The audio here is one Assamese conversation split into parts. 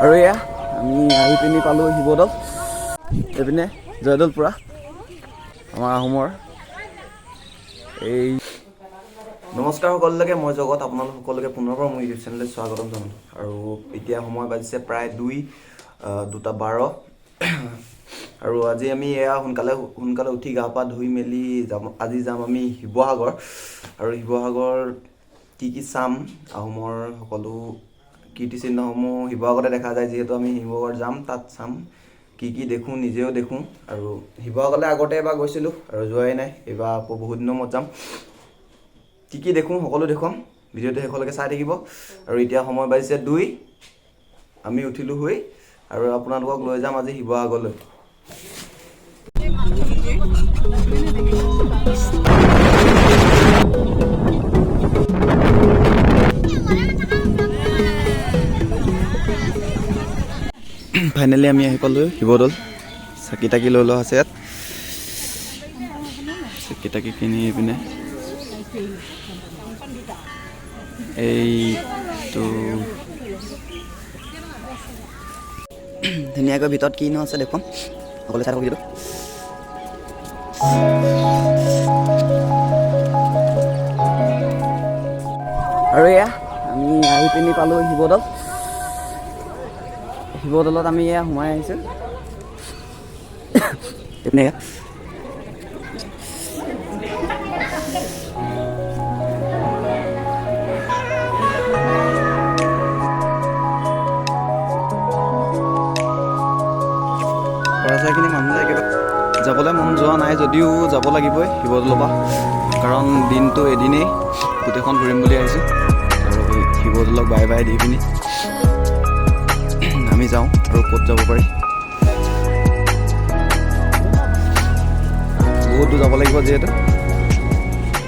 আৰু এয়া আমি আহি পিনি পালোঁ শিৱদৌল। এইপিনে জয়দৌলপুৰা আমাৰ আহোমৰ। এই নমস্কাৰ সকলোকে, মই জগত, আপোনালোক সকলোকে পুনৰবাৰ মোৰ ইউটিউব চেনেললৈ স্বাগতম জনালোঁ। আৰু এতিয়া সময় বাজিছে প্ৰায় 2:12 আৰু আজি আমি এয়া সোনকালে উঠি গা পা ধুই মেলি আজি যাম আমি শিৱসাগৰ। আৰু শিৱসাগৰ কি চাম, আহোমৰ সকলো কীৰ্তিচিহ্নসমূহ শিৱসাগৰতে দেখা যায়। যিহেতু আমি শিৱসাগৰ যাম, তাত চাম কি দেখোঁ, নিজেও দেখোঁ। আৰু শিৱসাগৰলৈ আগতে এবাৰ গৈছিলোঁ আৰু যোৱাই নাই, এইবাৰ আকৌ বহুত দিনৰ মূৰত যাম। কি দেখোঁ সকলো দেখুৱাম, ভিডিঅ'টো শেষলৈকে চাই থাকিব। আৰু এতিয়া সময় বাজিছে 2, আমি উঠিলোঁ হৈ আৰু আপোনালোকক লৈ যাম আজি শিৱসাগৰলৈ। ফাইনেলি আমি আহি পালোঁ শিৱদৌল। চাকি তাকি লৈ লোৱা আছে ইয়াত, চাকি তাকি কিনি পিনে এইটো ধুনীয়াকৈ ভিতৰত কিনো আছে দেখোন, সকলোৱে চাই থাকক ভিডিঅ'টো। আৰু এয়া আমি আহি পিনি পালোঁ শিৱদৌল। শিৱদৌলত আমি এয়া সোমাই আহিছোঁ। এইপিনে পৰাচাইখিনি মানুহ একেবাৰে যাবলৈ মন যোৱা নাই, যদিও যাব লাগিবই শিৱদৌলৰ পৰা, কাৰণ দিনটো এদিনেই গোটেইখন ঘূৰিম বুলি আহিছোঁ। আৰু শিৱদৌলক বাই বাই দি পিনি আমি যাওঁ আৰু ক'ত যাব পাৰি। বহুত দূৰ যাব লাগিব যিহেতু,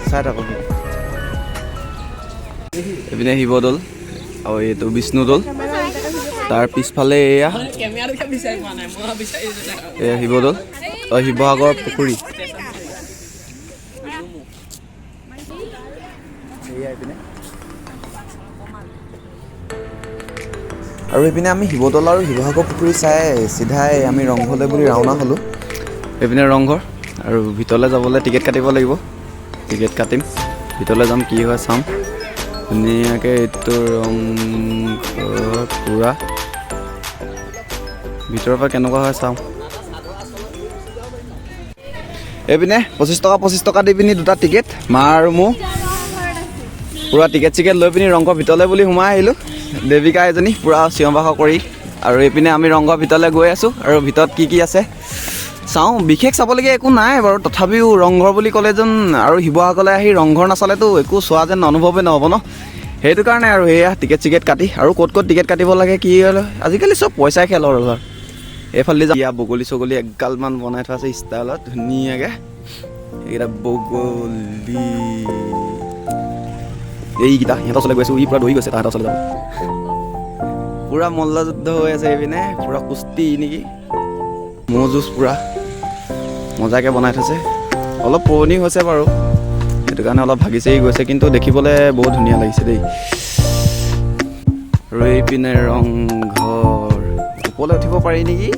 চাই থাকক। এইপিনে শিৱদৌল আৰু এইটো বিষ্ণুদৌল, তাৰ পিছফালে এয়া শিৱদৌল, শিৱসাগৰ পুখুৰী। আৰু এইপিনে আমি শিৱদৌল আৰু শিৱসাগৰ পুখুৰী চাই চিধাই আমি ৰংঘৰলৈ বুলি ৰাওনা হ'লোঁ। এইপিনে ৰংঘৰ, আৰু ভিতৰলৈ যাবলৈ টিকেট কাটিব লাগিব। টিকেট কাটিম, ভিতৰলৈ যাম, কি হয় চাম। ধুনীয়াকৈ এইটো ৰংঘৰ পুৰা ভিতৰৰ পৰা কেনেকুৱা হয় চাওঁ। এইপিনে 25 টকা দি পিনি 2টা টিকেট, মা আৰু মোৰ পূৰা টিকেট চিকেট লৈ পিনি ৰংঘৰ ভিতৰলৈ বুলি সোমাই আহিলোঁ। দেৱিকা এজনী পূৰা চিঞৰ বাখৰ কৰি। আৰু এইপিনে আমি ৰংঘৰ ভিতৰলৈ গৈ আছোঁ, আৰু ভিতৰত কি আছে চাওঁ। বিশেষ চাবলগীয়া একো নাই বাৰু, তথাপিও ৰংঘৰ বুলি ক'লে যেন আৰু শিৱসাগৰলৈ আহি ৰংঘৰ নাচালেতো একো চোৱা যেন অনুভৱেই নহ'ব ন। সেইটো কাৰণে আৰু এয়া টিকেট চিকেট কাটি, আৰু ক'ত টিকেট কাটিব লাগে কি আজিকালি চব পইচাই খেল আৰু ধৰ। এইফালে যাম, বগলী চগলী এগালমান বনাই থোৱা আছে ষ্টাইলত ধুনীয়াকৈ। এইকেইটা বগলী, এইকেইটা সিহঁতৰ ওচৰলৈ গৈছোঁ, পূৰা দৌৰি গৈছে তাহাঁতৰ ওচৰলৈ যাব। পূৰা মল্লযুদ্ধ হৈ আছে এইপিনে, পূৰা কুস্তি নেকি, ম'হ যুঁজ পূৰা মজাকৈ বনাই থৈছে। অলপ পুৰণি হৈছে বাৰু, সেইটো কাৰণে অলপ ভাগিছে গৈছে, কিন্তু দেখিবলৈ বহুত ধুনীয়া লাগিছে দেই। আৰু এইপিনে ৰংঘৰ, ওপৰলৈ উঠিব পাৰি নেকি,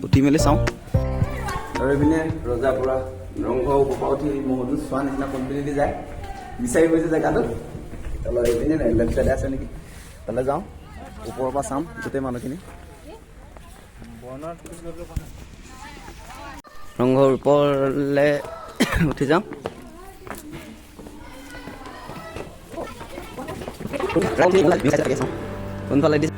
উঠি মেলি চাওঁ। আৰু এইপিনে ৰজাপুৰা ৰংঘৰ ওপৰ উঠি মহটো চোৱা নিচিনা পদ্ধতি যায়, বিচাৰি গৈছে জেগাটো। তলত এইপিনে লেফ্ট চাইডে আছে নেকি, তালৈ যাওঁ, ওপৰৰ পৰা চাম গোটেই মানুহখিনি। ৰংঘৰ ওপৰলৈ উঠি যাওঁ। কোনফালে দিছে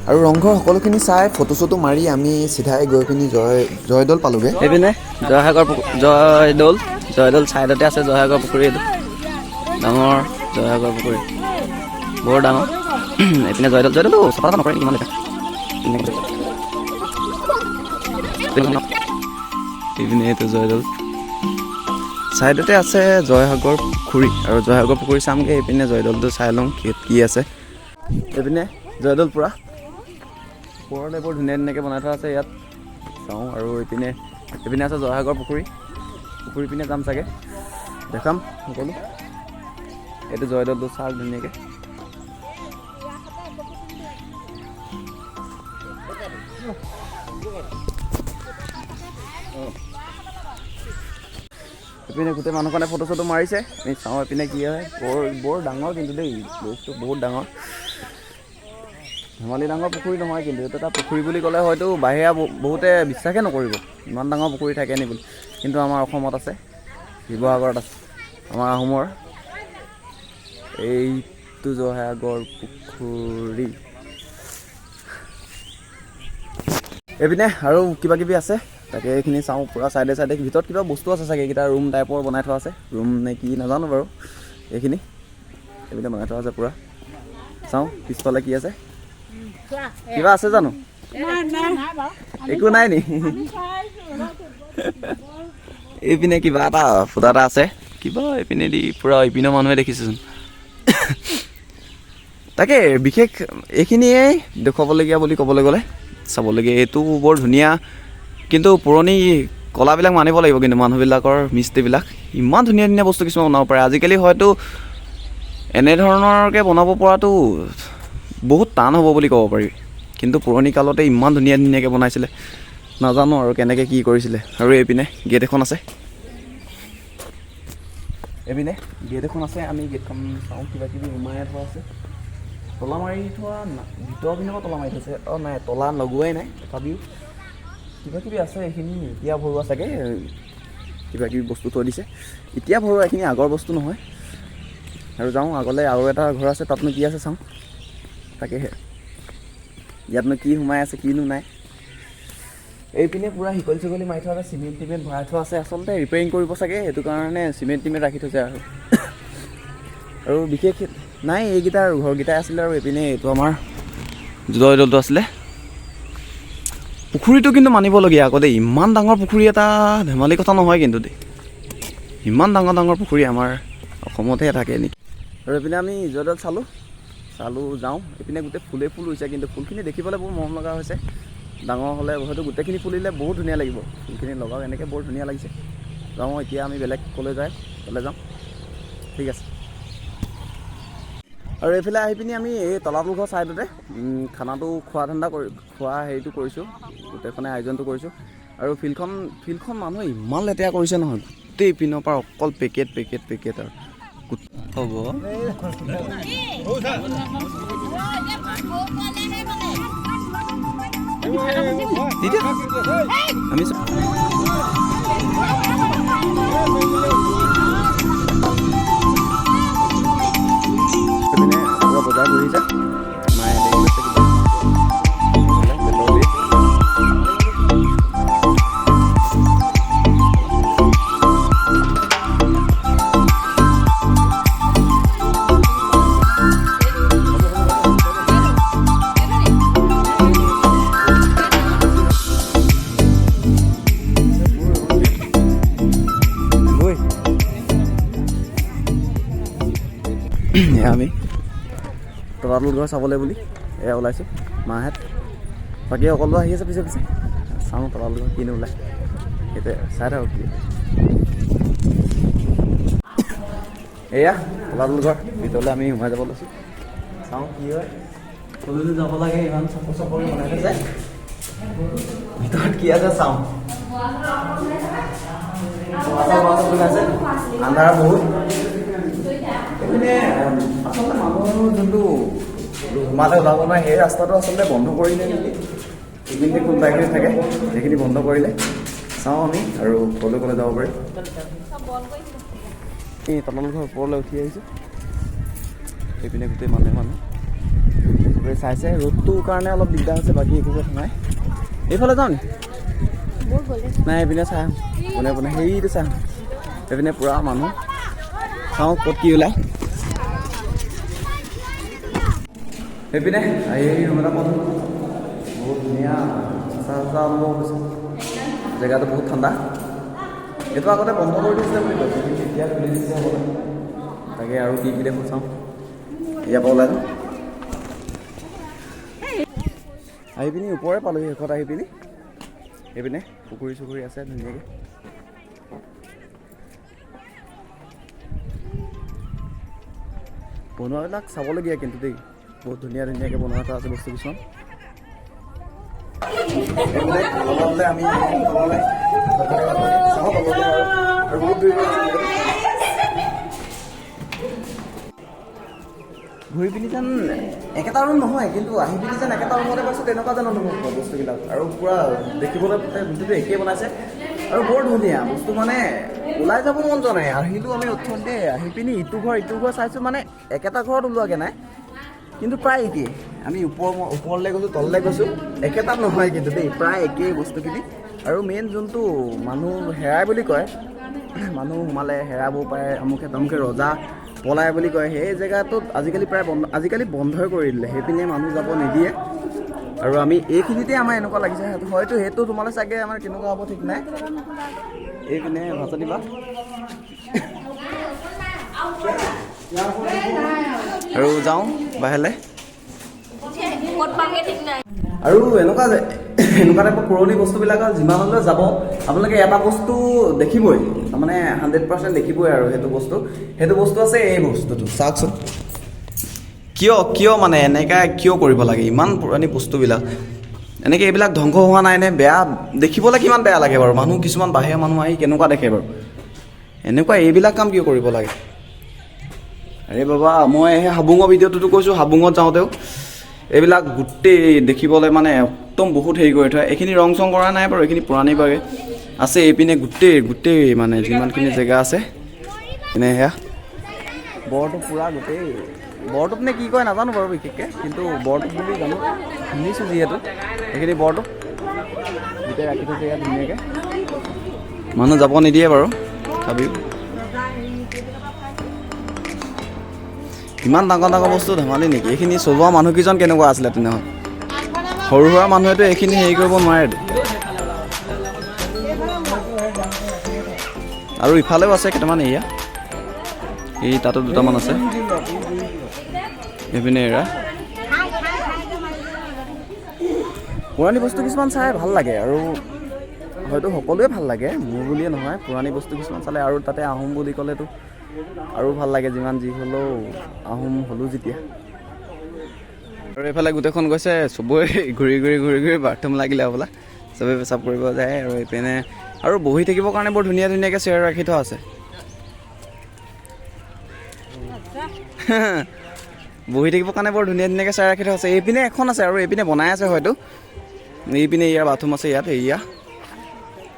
আৰু ৰংঘৰ সকলোখিনি চাই ফটো চটো মাৰি আমি চিধাই গৈ পিনি জয়দৌল পালোঁগৈ। এইপিনে জয়দৌল ছাইডতে আছে জয়সাগৰ পুখুৰী। এইটো ডাঙৰ জয়সাগৰ পুখুৰী, বৰ ডাঙৰ। এইপিনে জয়দৌলটো চফা নকৰে কিমান লেখা। এইপিনে এইটো জয়দৌল ছাইডতে আছে জয়সাগৰ পুখুৰী, আৰু জয়সাগৰ পুখুৰী চামগৈ। এইপিনে জয়দৌলটো চাই লওঁ কি আছে। এইপিনে জয়দৌল পুৰা ওপৰলৈ বৰ ধুনীয়াকৈ বনাই থোৱা আছে, ইয়াত চাওঁ। আৰু এইপিনে আছে জয়সাগৰ পুখুৰী পিনে যাম চাগে, দেখাম সকলো। এইটো জয়দৌলটো চাওক ধুনীয়াকৈ। এইপিনে গোটেই মানুহখনে ফটো চটো মাৰিছে। আমি চাওঁ এইপিনে কি হয়। বৰ ডাঙৰ কিন্তু দেই, প্লেচটো বহুত ডাঙৰ, ধেমালি ডাঙৰ পুখুৰী নহয় কিন্তু এইটো এটা পুখুৰী বুলি ক'লে হয়তো বাহিৰা বহুতে বিশ্বাসে নকৰিব ইমান ডাঙৰ পুখুৰী থাকে নি বুলি, কিন্তু আমাৰ অসমত আছে, শিৱসাগৰত আছে, আমাৰ আহোমৰ এইটো জয়সাগৰ পুখুৰী। এইপিনে আৰু কিবা কিবি আছে, তাকে এইখিনি চাওঁ। পূৰা চাইডে চাইডে ভিতৰত কিবা বস্তু আছে চাগে, এইকেইটা ৰুম টাইপৰ বনাই থোৱা আছে, ৰুম নে কি নাজানো বাৰু। এইখিনি এইপিনে বনাই থোৱা আছে পূৰা। চাওঁ পিছফালে কি আছে, কিবা আছে জানো? একো নাই নি? এইপিনে কিবা এটা ফুটা এটা আছে, কিবা এইপিনে দি পূৰা ইপিনৰ মানুহে দেখিছোঁচোন। তাকে বিশেষ এইখিনিয়েই দেখুৱাবলগীয়া বুলি ক'বলৈ গ'লে, চাবলগীয়া। এইটো বৰ ধুনীয়া, কিন্তু পুৰণি কলাবিলাক মানিব লাগিব কিন্তু মানুহবিলাকৰ, মিস্ত্ৰীবিলাক ইমান ধুনীয়া ধুনীয়া বস্তু কিছুমান বনাব পাৰে। আজিকালি হয়তো এনেধৰণৰকৈ বনাব পৰাটো বহুত টান হ'ব বুলি ক'ব পাৰি, কিন্তু পুৰণি কালতে ইমান ধুনীয়া ধুনীয়াকৈ বনাইছিলে, নাজানো আৰু কেনেকৈ কি কৰিছিলে। আৰু এইপিনে গেট এখন আছে, এইপিনে গেট এখন আছে। আমি গেটখন চাওঁ, কিবা কিবি সোমাই থোৱা আছে, তলা মাৰি থোৱা, ভিতৰৰ পিনৰ পৰা তলা মাৰি থৈছে। অঁ নাই, তলা লগোৱাই নাই, তথাপিও কিবা কিবি আছে। এইখিনি এতিয়া ভৰোৱা চাগে, কিবা কিবি বস্তু থৈ দিছে এতিয়া ভৰোৱা, এইখিনি আগৰ বস্তু নহয়। আৰু যাওঁ আগলৈ, আৰু এটা ঘৰ আছে, তাতনো কি আছে চাওঁ। তাকেহে ইয়াতনো কি সোমাই আছে কিনো নাই। এইপিনে পূৰা শিকলি চিকলি মাৰি থোৱা আছে, চিমেণ্ট টিমেণ্ট ভৰাই থোৱা আছে। আচলতে ৰিপেয়াৰিং কৰিব চাগে, সেইটো কাৰণে চিমেণ্ট টিমেণ্ট ৰাখি থৈছে। আৰু বিশেষ নাই, এইকেইটা আৰু ঘৰকেইটাই আছিলে। আৰু এইপিনে এইটো আমাৰ জয়দৌলটো আছিলে। পুখুৰীটো কিন্তু মানিবলগীয়া আকৌ দেই, ইমান ডাঙৰ পুখুৰী এটা ধেমালি কথা নহয় কিন্তু দেই। ইমান ডাঙৰ ডাঙৰ পুখুৰী আমাৰ অসমতহে থাকে নেকি। আৰু এইপিনে আমি জয়দৌল চালোঁ যাওঁ। এইপিনে গোটেই ফুলেই ফুল ৰুইছে, কিন্তু ফুলখিনি দেখিবলৈ বৰ মৰম লগা হৈছে। ডাঙৰ হ'লে হয়তো গোটেইখিনি ফুলিলে বহুত ধুনীয়া লাগিব। ফুলখিনি লগাও এনেকৈ বৰ ধুনীয়া লাগিছে। যাওঁ এতিয়া আমি বেলেগ ক'লৈ যাওঁ, ঠিক আছে। আৰু এইফালে আহি পিনি আমি এই তলাতল ঘৰ ছাইডতে খানাটো খোৱা হেৰিটো কৰিছোঁ, গোটেইখনে আয়োজনটো কৰিছোঁ। আৰু ফিল্ডখন মানুহে ইমান লেতেৰা কৰিছে নহয়, গোটেই পিনৰ পৰা অকল পেকেট আৰু হ'ব। আমি বজাৰ কৰিছে মায়ে আমি তলাতল ঘৰ চাবলৈ বুলি এয়া ওলাইছোঁ মাহঁত, বাকী সকলো আহি আছে পিছে পিছে। চাওঁ তলাতল ঘৰ কিনো ওলায়, সেইটোৱে চাই থাকক। এয়া তলাতল ঘৰ ভিতৰলৈ আমি সোমাই যাব লৈছোঁ, চাওঁ কি হয়। কলৈনো যাব লাগে, ইমান চাপৰি বনাই থৈছে, ভিতৰত কি আছে চাওঁ। আন্ধাৰ বহুত। এইপিনে আচলতে মানুহৰ যোনটো সোমালে ওলাব নোৱাৰে, সেই ৰাস্তাটো আচলতে বন্ধ কৰিলে নেকি। এইখিনিতে কোনবাখিনি থাকে, সেইখিনি বন্ধ কৰিলে। চাওঁ আমি আৰু ক'লৈ যাব পাৰিম। এই তলাতল ঘৰ ওপৰলৈ উঠি আহিছোঁ। এইপিনে গোটেই মানুহ চবেই চাইছে, ৰ'দটোৰ কাৰণে অলপ দিগদাৰ হৈছে, বাকী একো কথা নাই। এইফালে যাওঁ নি? নাই, এইপিনে চাই আহোঁ, পোনে সেইটো চাই আহোঁ। এইপিনে পূৰা মানুহ, চাওঁ ক'ত কি ওলায়। এইপিনে আহি ৰুম এটা পালোঁ, বহুত ধুনীয়া চাহ অনুভৱ হৈছে। জেগাটো বহুত ঠাণ্ডা। এইটো আগতে বন্ধ কৰি দিছিলে বুলি কৈছে, কিন্তু এতিয়া খুলি দিছে হ'বলৈ। তাকে আৰু কি দেখোঁ চাওঁ, ইয়াৰ পৰা ওলাই যাওঁ। আহি পিনি ওপৰে পালোঁহি, শেষত আহি পিনি এইপিনে পুখুৰী চুখুৰী আছে ধুনীয়াকৈ। বনোৱাবিলাক চাবলগীয়া কিন্তু দেই, বহুত ধুনীয়াকৈ বনোৱা এটা আছে বস্তু কিছুমান। আমি ঘূৰি পিনি যেন একেটা ৰুম নহয়, কিন্তু আহি পিনি যেন একেটা ৰুমতে পাইছোঁ তেনেকুৱা যেন অনুভৱ হয় বস্তুবিলাক। আৰু পূৰা দেখিবলৈ গোটেইটো একেই বনাইছে আৰু বৰ ধুনীয়া বস্তু, মানে ওলাই যাব মন যোৱা নাই। আহিলোঁ আমি উঠোঁতে, আহি পিনি ইটো ঘৰ চাইছোঁ, মানে একেটা ঘৰত ওলোৱাগৈ নাই, কিন্তু প্ৰায় একেই। আমি ওপৰলৈ গৈছোঁ, তললৈ গৈছোঁ, একেটা নহয় কিন্তু দেই, প্ৰায় একেই বস্তুখিনি। আৰু মেইন যোনটো মানুহ হেৰাই বুলি কয়, মানুহ সোমালে হেৰাবও পাৰে, আমুকে তামুকে ৰজা পলাই বুলি কয়, সেই জেগাটোত আজিকালি বন্ধই কৰি দিলে, সেইপিনে মানুহ যাব নিদিয়ে। আৰু আমি এইখিনিতে আমাৰ এনেকুৱা লাগিছে, হয়তো সেইটো তোমালে চাগে আমাৰ কেনেকুৱা হ'ব ঠিক নাই। এইপিনে ভাষা দিবা আৰু যাওঁ বাহিৰলৈ। আৰু এনেকুৱা টাইপৰ পুৰণি বস্তুবিলাকৰ যিমান হ'লেও যাব, আপোনালোকে এটা বস্তু দেখিবই, তাৰমানে 100% দেখিবই। আৰু সেইটো বস্তু আছে এই বস্তুটো, চাওকচোন কিয় মানে এনেকৈ কিয় কৰিব লাগে ইমান পুৰণি বস্তুবিলাক। এনেকৈ এইবিলাক ধ্বংস হোৱা নাই নে? বেয়া দেখিবলৈ কিমান বেয়া লাগে বাৰু, মানুহ কিছুমান বাহিৰৰ মানুহ আহি কেনেকুৱা দেখে বাৰু, এনেকুৱা এইবিলাক কাম কিয় কৰিব লাগে? আৰে বাবা, মই সেই হাবুঙৰ ভিডিঅ'টোতো কৈছোঁ, হাবুঙত যাওঁতেও এইবিলাক গোটেই দেখিবলৈ মানে একদম বহুত হেৰি কৰি থয়। এইখিনি ৰং চং কৰা নাই বাৰু, এইখিনি পুৰণি বাগে আছে। এইপিনে গোটেই মানে যিমানখিনি জেগা আছে, এনে সেয়া বৰটোপ পূৰা গোটেই বৰটোপ নে কি কয় নাজানো বাৰু বিশেষকৈ, কিন্তু বৰটোপ বুলি জানো, শুনিছোঁ যিহেতু। এইখিনি বৰটোপ গোটেই ৰাখি থৈছে ইয়াত ধুনীয়াকৈ, মানুহ যাব নিদিয়ে বাৰু। তথাপিও ইমান ডাঙৰ বস্তু ধেমালি নেকি? এইখিনি চলোৱা মানুহকেইজন কেনেকুৱা আছিলে তেনেহ'লে? সৰু সুৰা মানুহেতো এইখিনি হেৰি কৰিব নোৱাৰেতো। আৰু ইফালেও আছে কেইটামান এৰিয়া, এই তাতো দুটামান আছে, এইপিনে এৰা। পুৰণি বস্তু কিছুমান চাই ভাল লাগে, আৰু হয়তো সকলোৱে ভাল লাগে, মোৰ বুলিয়ে নহয়। পুৰণি বস্তু কিছুমান চালে, আৰু তাতে আহোম বুলি ক'লেতো আৰু ভাল লাগে, যিমান যি হ'লেও আহোম হ'লোঁ যেতিয়া। আৰু এইফালে গোটেইখন গৈছে, চবৰে ঘূৰি বাথৰুম লাগিলে হ'বলা, চবেই পেচাব কৰিব যায়। আৰু এইপিনে আৰু বহি থাকিবৰ কাৰণে বৰ ধুনীয়াকৈ চেয়াৰ ৰাখি থোৱা আছে। বহি থাকিবৰ কাৰণে বৰ ধুনীয়াকৈ চেয়াৰ ৰাখি থোৱা আছে। এইপিনে এখন আছে, আৰু এইপিনে বনাই আছে হয়তো। এইপিনে ইয়াৰ বাথৰুম আছে, ইয়াত এৰিয়া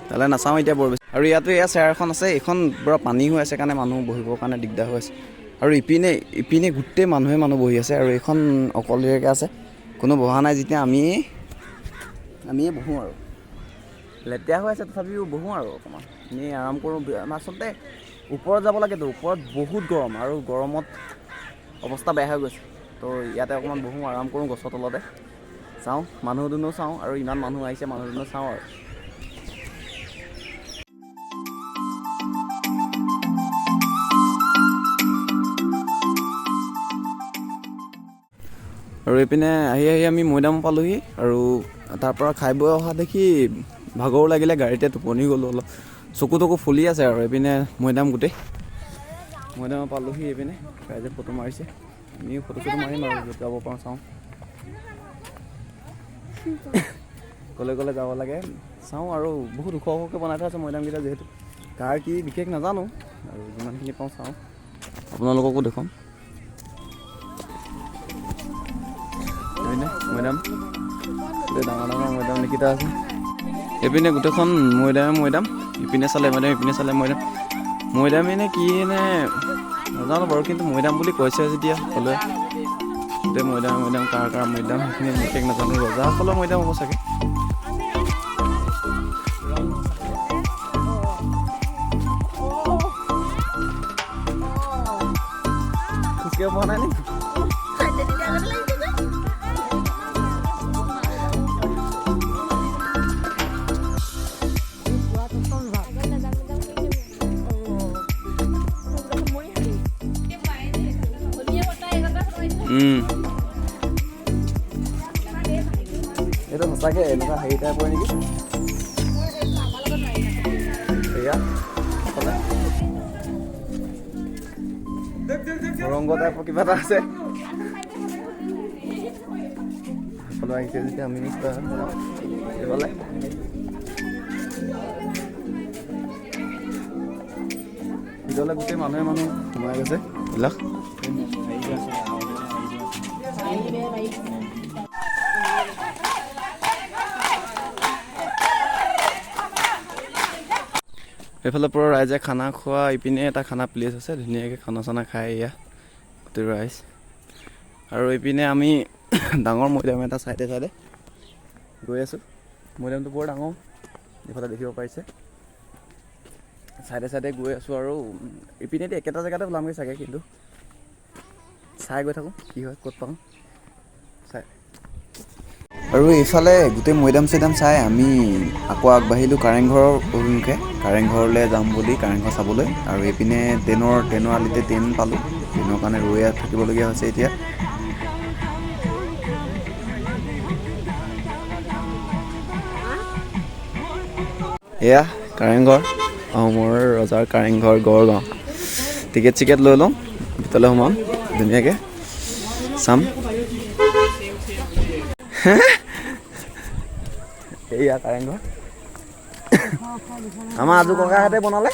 তালৈ নাচাওঁ এতিয়া বৰ বেছি। আৰু ইয়াতো এয়া চেয়াৰ এখন আছে, এইখন পূৰা পানী হৈ আছে কাৰণে মানুহ বহিবৰ কাৰণে দিগদাৰ হৈ আছে। আৰু ইপিনে গোটেই মানুহ বহি আছে, আৰু এইখন অকলশৰীয়াকৈ আছে, কোনো বহা নাই। যেতিয়া আমিয়ে বহোঁ আৰু লেতেৰা হৈ আছে, তথাপিও বহোঁ আৰু অকণমান এনেই আৰাম কৰোঁ। আচলতে ওপৰত যাব লাগেতো, ওপৰত বহুত গৰম, আৰু গৰমত অৱস্থা বেয়া হৈ গৈছে। তো ইয়াতে অকণমান বহোঁ, আৰাম কৰোঁ গছৰ তলতে, চাওঁ মানুহ দুনো চাওঁ। আৰু ইমান মানুহ আহিছে, মানুহ দুনো চাওঁ। আৰু এইপিনে আহি আমি মৈদাম পালোঁহি, আৰু তাৰপৰা খাই বৈ অহা দেখি ভাগৰো লাগিলে, গাড়ীতে টোপনি গ'লোঁ অলপ, চকু ফুলি আছে। আৰু এইপিনে মৈদাম পালোঁহি। এইপিনে ৰাইজে ফটো মাৰিছে, আমিও ফটো মাৰিম আৰু য'ত যাব পাৰোঁ চাওঁ। গ'লে যাব লাগে, চাওঁ। আৰু বহুত ওখকৈ বনাই থোৱা আছে মৈদামকেইটা, যিহেতু কাৰ কি বিশেষ নাজানো, আৰু যিমানখিনি পাওঁ চাওঁ, আপোনালোককো দেখুৱাম। মৈদাম গোটেই ডাঙৰ মৈদাম লিখি থোৱা আছে। এইপিনে গোটেইখন মৈদাম, ইপিনে চালে মৈদাম, ইপিনে চালে মৈদামেই নে কি নে নাজানো বাৰু, কিন্তু মৈদাম বুলি কৈছে যেতিয়া সকলোৱে। গোটেই মৈদাম কাৰ মৈদাম সেইখিনি বিশেষ নাজানো, ৰজাসকলৰ মৈদাম হ'ব চাগে। খোজকাঢ়িব পৰা নাই নেকি? এইটো সঁচাকৈ এনেকুৱা হেৰি টাইপৰ নেকি? এয়া সুৰংগ টাইপৰ কিবা এটা আছে। সকলো আহিছে যেতিয়া আমি এইফালে ভিতৰলৈ গোটেই মানুহে সোমাই গৈছে এইবিলাক। এইফালে পৰা ৰাইজে খানা খোৱা, ইপিনে এটা খানা প্লেচ আছে, ধুনীয়াকৈ খানা চানা খাই এয়া গোটেই ৰাইজ। আৰু এইপিনে আমি ডাঙৰ মৈদাম এটা চাইডে গৈ আছোঁ। মৈদামটো বৰ ডাঙৰ, এইফালে দেখিব পাৰিছে। চাইডে গৈ আছোঁ আৰু ইপিনেদি একেটা জেগাতে ওলামগৈ চাগে, কিন্তু চাই গৈ থাকোঁ কি হয়, ক'ত পাওঁ চাই। আৰু এইফালে গোটেই মৈদাম চৈদাম চাই আমি আকৌ আগবাঢ়িলোঁ কাৰেংঘৰৰ অভিমুখে। কাৰেংঘৰলৈ যাম বুলি, কাৰেংঘৰ চাবলৈ। আৰু এইপিনে ট্ৰেইনৰ আলিতে ট্ৰেইন পালোঁ, ট্ৰেইনৰ কাৰণে ৰৈ থাকিবলগীয়া হৈছে এতিয়া। এয়া কাৰেংঘৰ, আহোমৰ ৰজাৰ কাৰেংঘৰ গড়গাঁও। টিকেট চিকেট লৈ লওঁ, ভিতৰলৈ সোমাম, ধুনীয়াকৈ চাম। এয়া কাৰেংঘৰ আমাৰ আজু ককাহঁতে বনালে,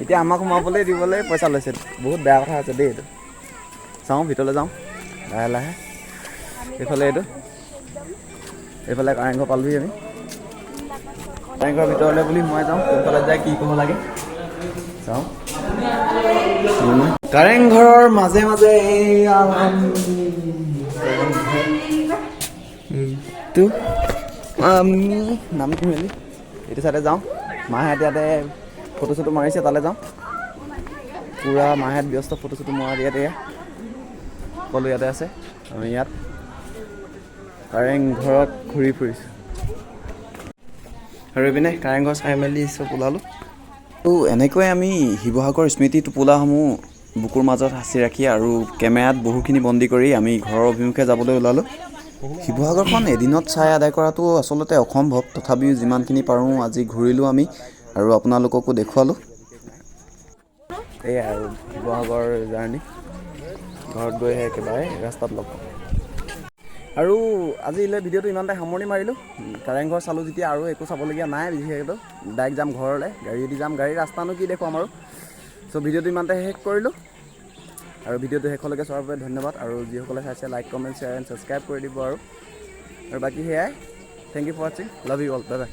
এতিয়া আমাক সোমাবলৈ দিবলৈ পইচা লৈছে। বহুত বেয়া কথা আছে দেই এইটো। চাওঁ ভিতৰলৈ যাওঁ লাহে লাহে। এইফালে এইফালে কাৰেংঘৰ পালোহি আমি। কাৰেংঘৰ ভিতৰলৈ বুলি সোমাই যাওঁ, কোনফালে যায় কি ক'ব লাগে চাওঁ। কাৰেংঘৰৰ মাজে মাজে আমি নামি মেলি এইটো চাইডে যাওঁ। মাহঁত ইয়াতে ফটো চটো মাৰিছে, তালৈ যাওঁ। পূৰা মাহঁত ব্যস্ত ফটো চটো মৰাত। ইয়াতে সকলো ইয়াতে আছে। আমি ইয়াত কাৰেংঘৰত ঘূৰি ফুৰিছোঁ। আৰু এইপিনে কাৰেংঘৰ চাই মেলি চব ওলালোঁ। তো এনেকৈ আমি শিৱসাগৰ স্মৃতি টোপোলাসমূহ বুকুৰ মাজত সাঁচি ৰাখি আৰু কেমেৰাত বহুখিনি বন্দী কৰি আমি ঘৰৰ অভিমুখে যাবলৈ ওলালোঁ। শিৱসাগৰখন এদিনত চাই আদায় কৰাটো আচলতে অসম্ভৱ, তথাপিও যিমানখিনি পাৰোঁ আজি ঘূৰিলোঁ আমি আৰু আপোনালোককো দেখুৱালোঁ। এয়াই আৰু শিৱসাগৰ জাৰ্ণি। ঘৰত গৈহে একেবাৰে ৰাস্তাত লগ পাম। আৰু আজিলৈ ভিডিঅ'টো ইমানতে সামৰণি মাৰিলোঁ। কাৰেংঘৰ চালোঁ যেতিয়া আৰু একো চাবলগীয়া নাই বিশেষকৈ, ডাইৰেক্ট যাম ঘৰলৈ, গাড়ীয়েদি যাম। গাড়ীৰ ৰাস্তানো কি দেখুৱাম আৰু। চ' ভিডিঅ'টো ইমানতে শেষ কৰিলোঁ। আৰু ভিডিঅ'টো শেষলৈকে চোৱাৰ বাবে ধন্যবাদ। আৰু যিসকলে চাইছে like comment share and subscribe কৰি দিব। আৰু বাকী সেয়াই, থেংক ইউ ফৰ ৱাচিং, love you all, bye bye.